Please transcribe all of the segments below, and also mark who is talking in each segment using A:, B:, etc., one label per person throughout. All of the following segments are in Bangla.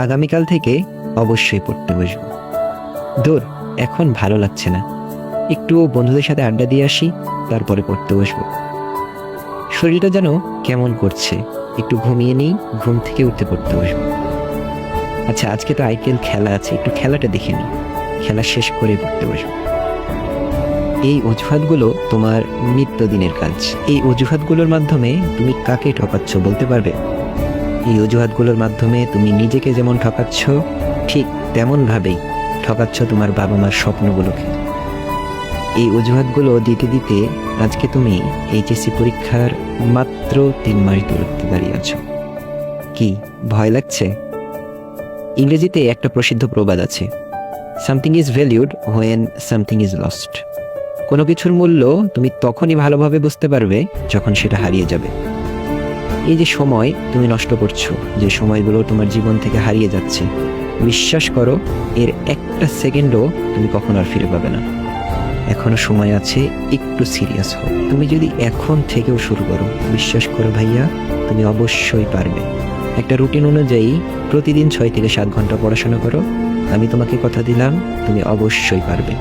A: আগামীকাল থেকে অবশ্যই পড়তে বসবো। দূর, এখন ভালো লাগছে না, একটু বন্ধুদের সাথে আড্ডা দিয়ে আসি, তারপরে পড়তে বসবো। শরীরটা যেন কেমন করছে, একটু ঘুমিয়ে নিই, ঘুম থেকে উঠতে পড়তে বসবো। আচ্ছা, আজকে তো আইপিএল খেলা আছে, একটু খেলাটা দেখে নিই, খেলা শেষ করে পড়তে বসবো। এই অজুহাতগুলো তোমার নিত্যদিনের কাজ। এই অজুহাতগুলোর মাধ্যমে তুমি কাকে ঠকাচ্ছ বলতে পারবে? এই অজুহাতগুলোর মাধ্যমে তুমি নিজেকে যেমন ঠকাচ্ছ, ঠিক তেমনভাবেই ঠকাচ্ছ তোমার বাবা মার স্বপ্নগুলোকে। এই অজুহাতগুলো দিতে দিতে আজকে তুমি এইচএসসি পরীক্ষার মাত্র 3 মাস দূরত্বে দাঁড়িয়ে আছো। কি ভয় লাগছে? ইংরেজিতে একটা প্রসিদ্ধ প্রবাদ আছে, something is valued when something is lost. কোনো কিছুর মূল্য তুমি তখনই ভালোভাবে বুঝতে পারবে যখন সেটা হারিয়ে যাবে। এই যে সময় তুমি নষ্ট করছো, যে সময়গুলো তোমার জীবন থেকে হারিয়ে যাচ্ছে, বিশ্বাস করো এর একটা সেকেন্ডও তুমি কখনো আর ফিরে পাবে না। এখনো সময় আছে, একটু সিরিয়াস হও। তুমি যদি এখন থেকেও শুরু করো, বিশ্বাস করো ভাইয়া, তুমি অবশ্যই পারবে। একটা রুটিন অনুযায়ী প্রতিদিন 6 থেকে 7 ঘন্টা পড়াশোনা করো, আমি তোমাকে কথা দিলাম তুমি অবশ্যই পারবে।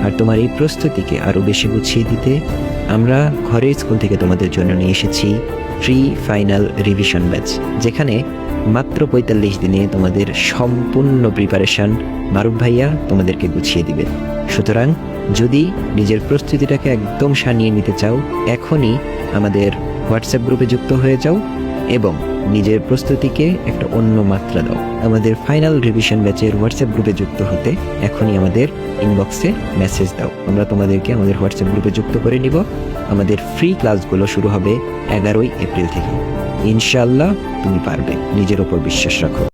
A: আর তোমার এই প্রস্তুতিকে আরও বেশি গুছিয়ে দিতে আমরা ঘরের স্কুল থেকে তোমাদের জন্য নিয়ে এসেছি ফ্রি ফাইনাল রিভিশন ব্যাচ, যেখানে মাত্র 45 দিনে তোমাদের সম্পূর্ণ প্রিপারেশন মারুফ ভাইয়া তোমাদেরকে গুছিয়ে দিবে। সুতরাং যদি নিজের প্রস্তুতিটাকে একদম সানিয়ে নিতে চাও, এখনই আমাদের হোয়াটসঅ্যাপ গ্রুপে যুক্ত হয়ে যাও এবং নিজের প্রস্তুতিকে একটা অন্য মাত্রা দাও। আমাদের ফাইনাল রিভিশন ব্যাচের হোয়াটসঅ্যাপ গ্রুপে যুক্ত হতে এখনই আমাদের ইনবক্সে মেসেজ দাও, আমরা তোমাদেরকে আমাদের হোয়াটসঅ্যাপ গ্রুপে যুক্ত করে নিব। আমাদের ফ্রি ক্লাসগুলো শুরু হবে 11ই এপ্রিল থেকে। ইনশাআল্লাহ তুমি পারবে, নিজের ওপর বিশ্বাস রাখো।